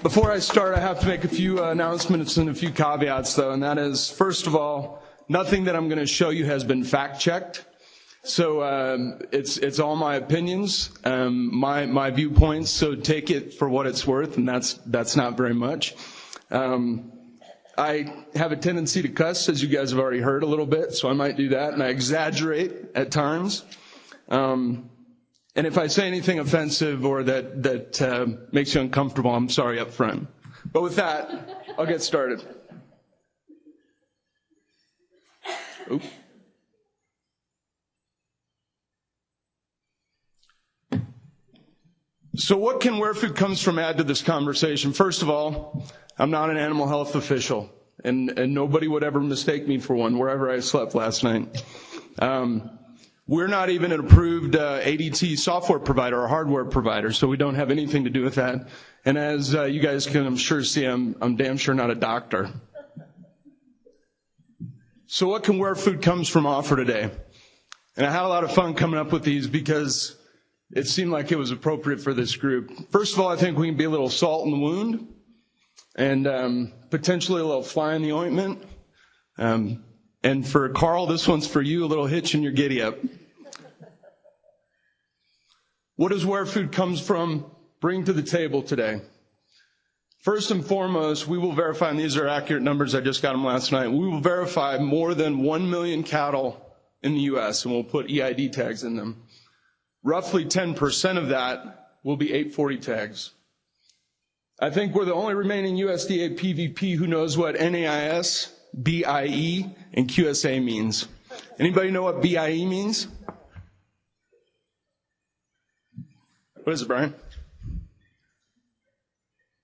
Before I start, I have to make a few announcements and a few caveats, though, and that is, first of all, nothing that I'm going to show you has been fact-checked. So it's all my opinions, my viewpoints, so take it for what it's worth, and that's not very much. I have a tendency to cuss, as you guys have already heard a little bit, so I might do that, and I exaggerate at times. And if I say anything offensive or that makes you uncomfortable, I'm sorry up front. But with that, I'll get started. Oop. So what can Where Food Comes From add to this conversation? First of all, I'm not an animal health official, and nobody would ever mistake me for one wherever I slept last night. We're not even an approved ADT software provider or hardware provider, so we don't have anything to do with that. And as you guys can, I'm sure, see, I'm damn sure not a doctor. So what can Where Food Comes From offer today? And I had a lot of fun coming up with these because it seemed like it was appropriate for this group. First of all, I think we can be a little salt in the wound and potentially a little fly in the ointment. And for Carl, this one's for you, a little hitch in your giddy-up. What does Where Food Comes From bring to the table today? First and foremost, we will verify, and these are accurate numbers, I just got them last night, we will verify more than 1 million cattle in the U.S., and we'll put EID tags in them. Roughly 10% of that will be 840 tags. I think we're the only remaining USDA PVP who knows what NIAS, BIE, and QSA means. Anybody know what BIE means? What is it, Brian?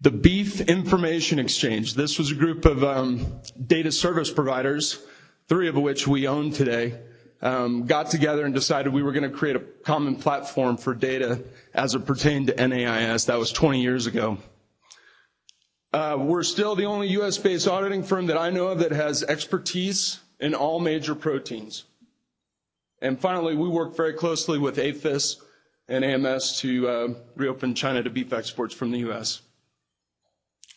The Beef Information Exchange. This was a group of data service providers, 3 of which we own today, got together and decided we were going to create a common platform for data as it pertained to NIAS. That was 20 years ago. We're still the only U.S.-based auditing firm that I know of that has expertise in all major proteins. And finally, we work very closely with APHIS and AMS to reopen China to beef exports from the U.S.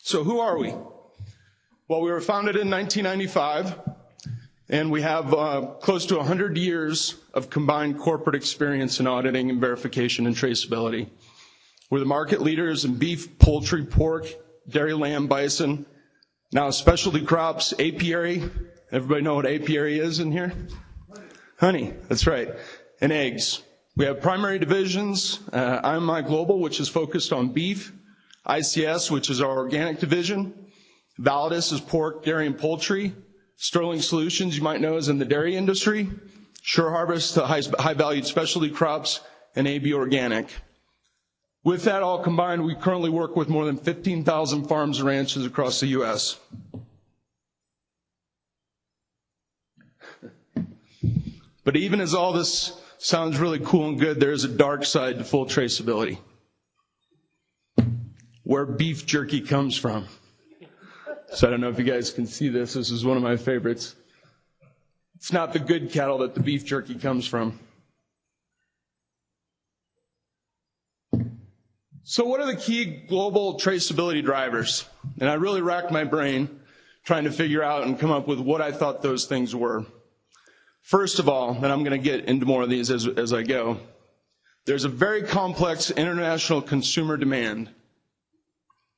So who are we? Well, we were founded in 1995, and we have close to 100 years of combined corporate experience in auditing and verification and traceability. We're the market leaders in beef, poultry, pork, dairy, lamb, bison, now specialty crops, apiary. Everybody know what apiary is in here? Honey, that's right, and eggs. We have primary divisions, IMI Global, which is focused on beef, ICS, which is our organic division, Validus is pork, dairy, and poultry, Sterling Solutions, you might know, is in the dairy industry, Sure Harvest, the high-valued specialty crops, and AB Organic. With that all combined, we currently work with more than 15,000 farms and ranches across the U.S. But even as all this sounds really cool and good, there is a dark side to full traceability. Where beef jerky comes from. So I don't know if you guys can see this. This is one of my favorites. It's not the good cattle that the beef jerky comes from. So what are the key global traceability drivers? And I really racked my brain trying to figure out and come up with what I thought those things were. First of all, and I'm going to get into more of these as I go, there's a very complex international consumer demand.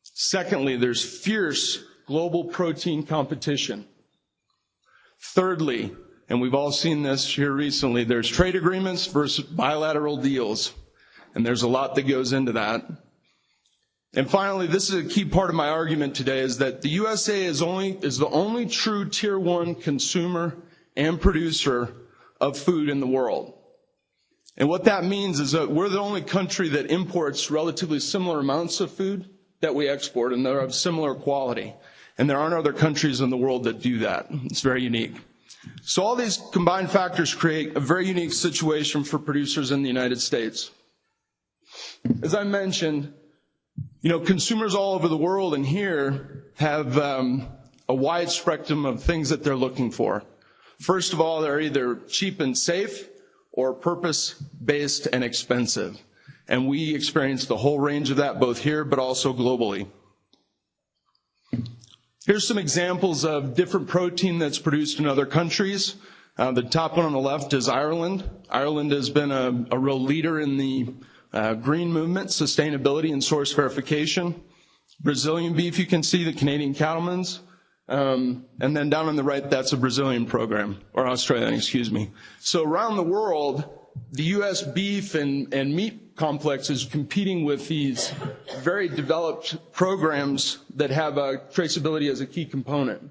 Secondly, there's fierce global protein competition. Thirdly, and we've all seen this here recently, there's trade agreements versus bilateral deals. And there's a lot that goes into that. And finally, this is a key part of my argument today, is that the USAHA is the only true Tier 1 consumer and producer of food in the world. And what that means is that we're the only country that imports relatively similar amounts of food that we export, and they're of similar quality. And there aren't other countries in the world that do that. It's very unique. So all these combined factors create a very unique situation for producers in the United States. As I mentioned, consumers all over the world and here have a wide spectrum of things that they're looking for. First of all, they're either cheap and safe or purpose-based and expensive. And we experience the whole range of that, both here but also globally. Here's some examples of different protein that's produced in other countries. The top one on the left is Ireland. Ireland has been a real leader in the green movement, sustainability, and source verification. Brazilian beef, you can see the Canadian cattlemen's. And then down on the right, that's a Brazilian program, or Australian, excuse me. So around the world, the U.S. beef and meat complex is competing with these very developed programs that have traceability as a key component.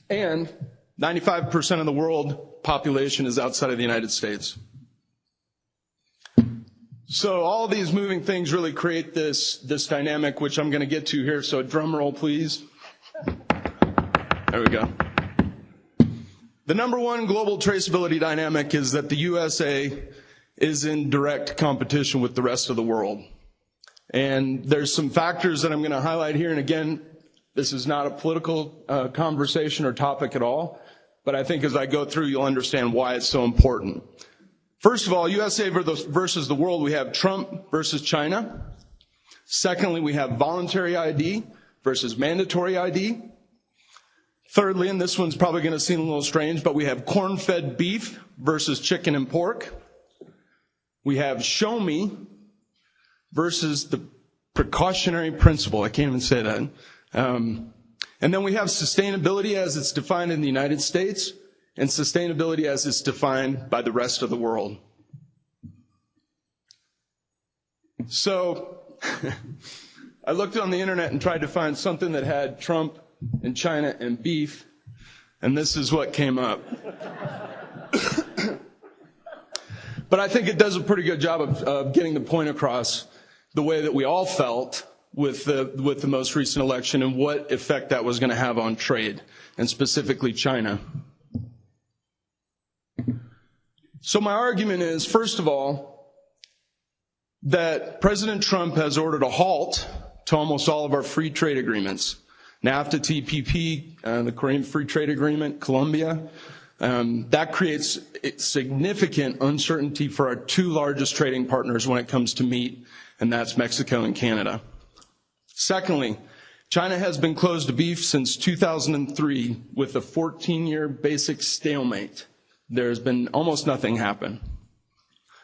And 95% of the world population is outside of the United States. So all these moving things really create this dynamic, which I'm going to get to here. So drum roll, please. There we go. The number one global traceability dynamic is that the USA is in direct competition with the rest of the world. And there's some factors that I'm going to highlight here. And again, this is not a political conversation or topic at all. But I think as I go through, you'll understand why it's so important. First of all, USA versus the world, we have Trump versus China. Secondly, we have voluntary ID versus mandatory ID. Thirdly, and this one's probably going to seem a little strange, but we have corn-fed beef versus chicken and pork. We have show me versus the precautionary principle. I can't even say that. And then we have sustainability as it's defined in the United States, and sustainability as it's defined by the rest of the world. So I looked on the internet and tried to find something that had Trump and China and beef, and this is what came up. But I think it does a pretty good job of getting the point across the way that we all felt with the most recent election and what effect that was going to have on trade, and specifically China. So my argument is, first of all, that President Trump has ordered a halt to almost all of our free trade agreements. NAFTA, TPP, the Korean Free Trade Agreement, Colombia. That creates significant uncertainty for our two largest trading partners when it comes to meat, and that's Mexico and Canada. Secondly, China has been closed to beef since 2003 with a 14-year basic stalemate. There's been almost nothing happen.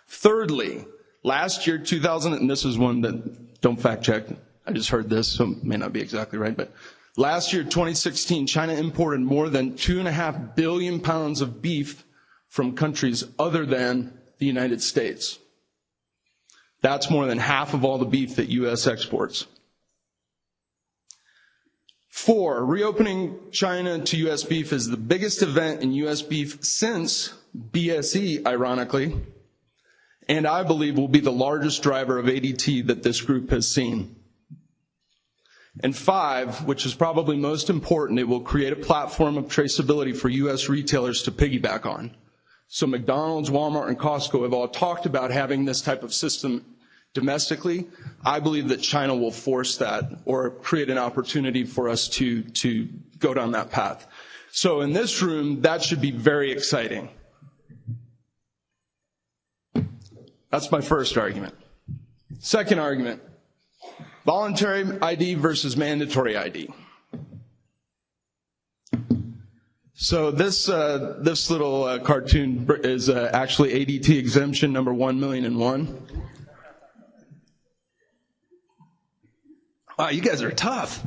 Thirdly, last year, 2000, and this is one that, don't fact check, I just heard this, so it may not be exactly right, but last year, 2016, China imported more than 2.5 billion pounds of beef from countries other than the United States. That's more than half of all the beef that U.S. exports. 4, reopening China to U.S. beef is the biggest event in U.S. beef since BSE, ironically, and I believe will be the largest driver of ADT that this group has seen. And 5, which is probably most important, it will create a platform of traceability for U.S. retailers to piggyback on. So McDonald's, Walmart, and Costco have all talked about having this type of system domestically. I believe that China will force that or create an opportunity for us to go down that path. So in this room, that should be very exciting. That's my first argument. Second argument, voluntary ID versus mandatory ID. So this little cartoon is actually ADT exemption number 1,000,001. Wow, you guys are tough.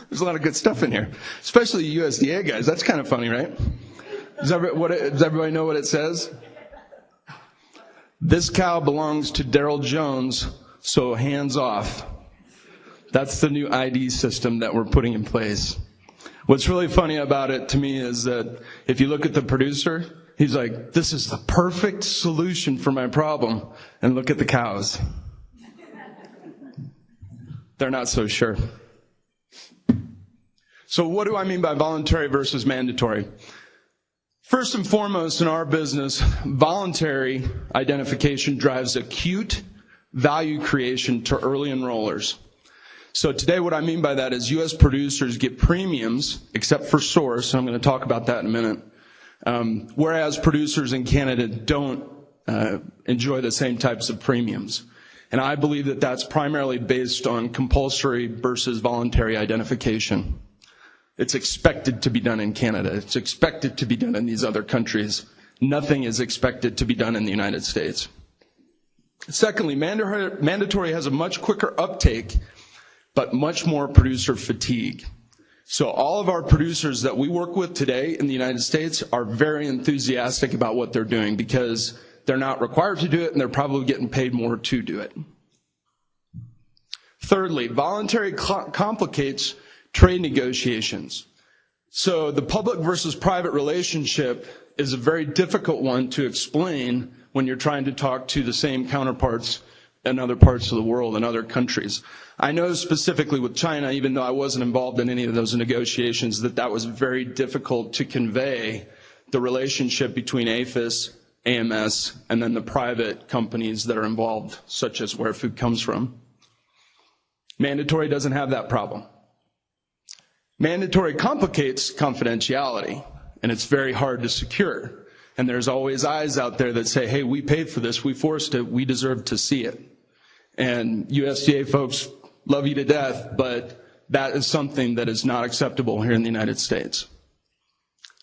There's a lot of good stuff in here, especially USDA guys. That's kind of funny, right? Does everybody know what it says? This cow belongs to Daryl Jones, so hands off. That's the new ID system that we're putting in place. What's really funny about it to me is that if you look at the producer, he's like, this is the perfect solution for my problem. And look at the cows. They're not so sure. So what do I mean by voluntary versus mandatory? First and foremost, in our business, voluntary identification drives acute value creation to early enrollers. So today what I mean by that is U.S. producers get premiums, except for source, and I'm going to talk about that in a minute, whereas producers in Canada don't enjoy the same types of premiums. And I believe that that's primarily based on compulsory versus voluntary identification. It's expected to be done in Canada. It's expected to be done in these other countries. Nothing is expected to be done in the United States. Secondly, mandatory has a much quicker uptake, but much more producer fatigue. So all of our producers that we work with today in the United States are very enthusiastic about what they're doing because they're not required to do it and they're probably getting paid more to do it. Thirdly, voluntary complicates trade negotiations. So the public versus private relationship is a very difficult one to explain when you're trying to talk to the same counterparts in other parts of the world and other countries. I know specifically with China, even though I wasn't involved in any of those negotiations, that was very difficult to convey the relationship between APHIS, AMS, and then the private companies that are involved, such as where food comes from. Mandatory doesn't have that problem. Mandatory complicates confidentiality, and it's very hard to secure. And there's always eyes out there that say, hey, we paid for this, we forced it, we deserve to see it. And USDA folks love you to death, but that is something that is not acceptable here in the United States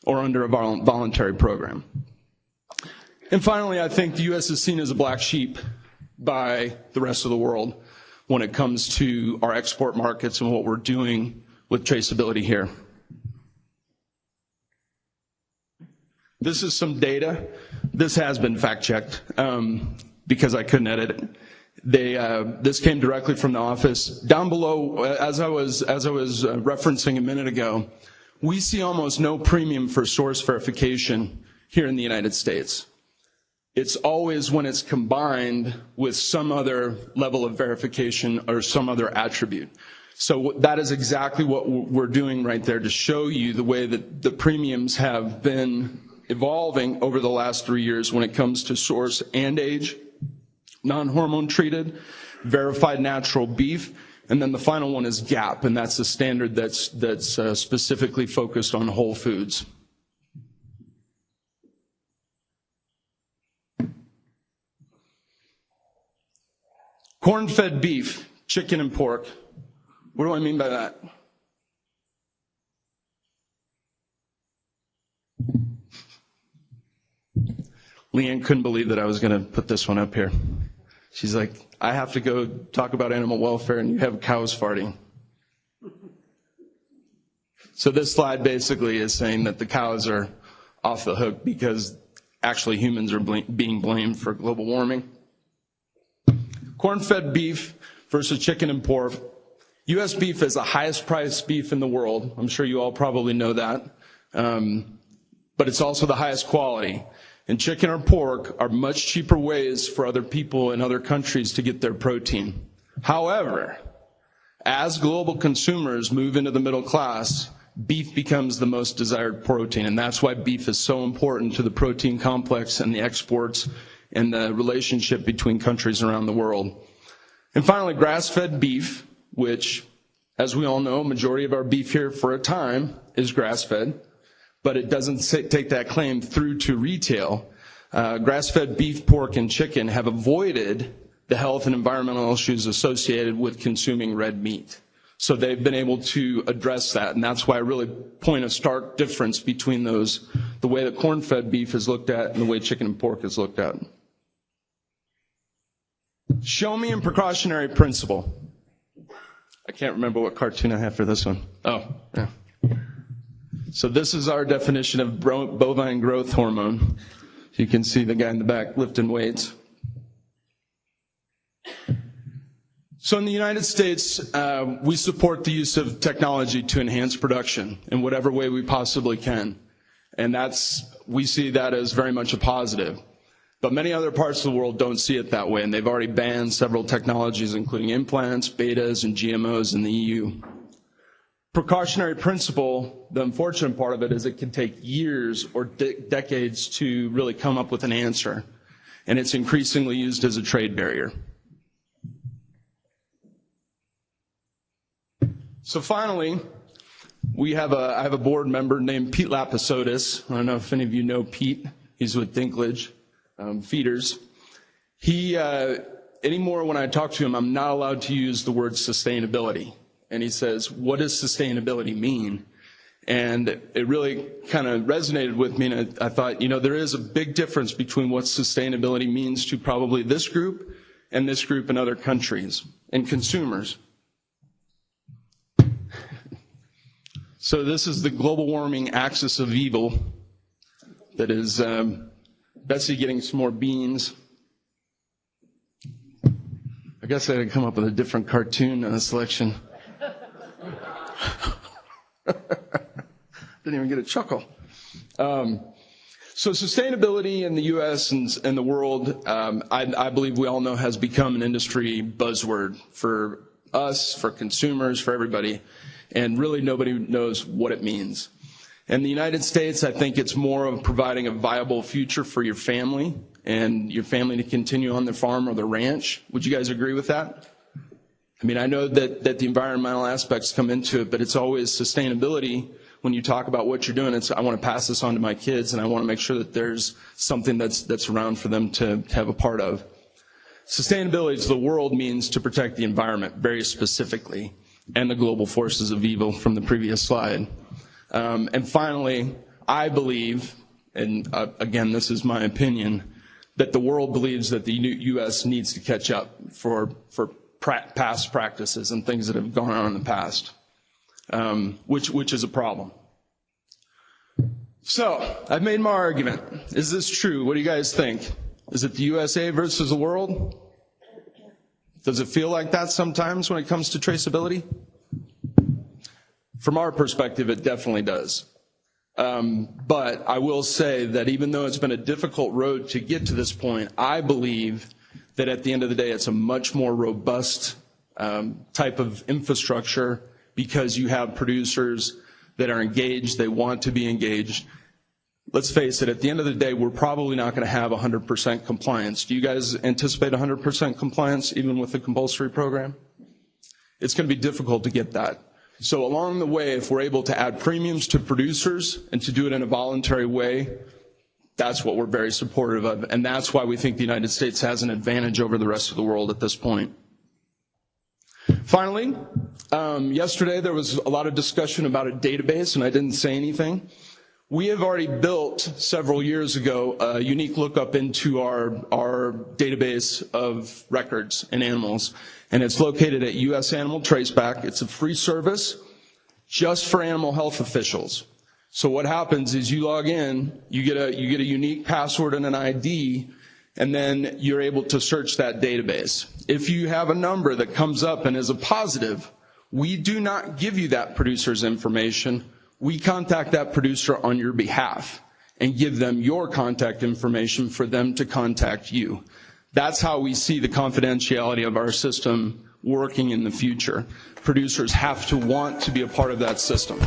or under a voluntary program. And finally, I think the U.S. is seen as a black sheep by the rest of the world when it comes to our export markets and what we're doing with traceability here. This is some data. This has been fact-checked because I couldn't edit it. This came directly from the office. Down below, as I was referencing a minute ago, we see almost no premium for source verification here in the United States. It's always when it's combined with some other level of verification or some other attribute. So that is exactly what we're doing right there to show you the way that the premiums have been evolving over the last 3 years when it comes to source and age, non-hormone treated, verified natural beef, and then the final one is GAP, and that's the standard that's specifically focused on whole foods. Corn-fed beef, chicken and pork. What do I mean by that? Leanne couldn't believe that I was going to put this one up here. She's like, I have to go talk about animal welfare and you have cows farting. So this slide basically is saying that the cows are off the hook because actually humans are being blamed for global warming. Corn-fed beef versus chicken and pork. U.S. beef is the highest priced beef in the world. I'm sure you all probably know that. But it's also the highest quality. And chicken or pork are much cheaper ways for other people in other countries to get their protein. However, as global consumers move into the middle class, beef becomes the most desired protein. And that's why beef is so important to the protein complex and the exports and the relationship between countries around the world. And finally, grass-fed beef, which, as we all know, majority of our beef here for a time is grass-fed, but it doesn't take that claim through to retail. Grass-fed beef, pork, and chicken have avoided the health and environmental issues associated with consuming red meat. So they've been able to address that, and that's why I really point a stark difference between those, the way that corn-fed beef is looked at and the way chicken and pork is looked at. Show me and precautionary principle. I can't remember what cartoon I have for this one. Oh, yeah. So this is our definition of bovine growth hormone. You can see the guy in the back lifting weights. So in the United States, we support the use of technology to enhance production in whatever way we possibly can. And we see that as very much a positive. But many other parts of the world don't see it that way, and they've already banned several technologies, including implants, betas, and GMOs in the EU. Precautionary principle, the unfortunate part of it is it can take years or decades to really come up with an answer, and it's increasingly used as a trade barrier. So finally, I have a board member named Pete Lapisotis. I don't know if any of you know Pete. He's with Dinklage Feeders. Anymore when I talk to him, I'm not allowed to use the word sustainability. And he says, what does sustainability mean? And it really kind of resonated with me, and I thought, there is a big difference between what sustainability means to probably this group and this group in other countries and consumers. So this is the global warming axis of evil. That is Betsy getting some more beans. I guess I had to come up with a different cartoon selection. Didn't even get a chuckle. So sustainability in the U.S. and the world, I believe we all know, has become an industry buzzword for us, for consumers, for everybody, and really nobody knows what it means. In the United States, I think it's more of providing a viable future for your family and your family to continue on their farm or their ranch. Would you guys agree with that? I mean, I know that the environmental aspects come into it, but it's always sustainability. When you talk about what you're doing, I want to pass this on to my kids, and I want to make sure that there's something that's around for them to have a part of. Sustainability to the world means to protect the environment very specifically, and the global forces of evil from the previous slide. And finally, I believe, and again, this is my opinion, that the world believes that the U.S. needs to catch up for past practices and things that have gone on in the past. Which is a problem. So, I've made my argument. Is this true? What do you guys think? Is it the USA versus the world? Does it feel like that sometimes when it comes to traceability? From our perspective, it definitely does. But I will say that even though it's been a difficult road to get to this point, I believe that at the end of the day, it's a much more robust type of infrastructure, because you have producers that are engaged, they want to be engaged. Let's face it, at the end of the day, we're probably not going to have 100% compliance. Do you guys anticipate 100% compliance even with the compulsory program? It's going to be difficult to get that. So along the way, if we're able to add premiums to producers and to do it in a voluntary way, that's what we're very supportive of. And that's why we think the United States has an advantage over the rest of the world at this point. Finally, yesterday there was a lot of discussion about a database, and I didn't say anything. We have already built several years ago a unique lookup into our database of records and animals, and it's located at US Animal Traceback. It's a free service just for animal health officials. So what happens is you log in, you get a unique password and an ID, and then you're able to search that database. If you have a number that comes up and is a positive, we do not give you that producer's information. We contact that producer on your behalf and give them your contact information for them to contact you. That's how we see the confidentiality of our system working in the future. Producers have to want to be a part of that system.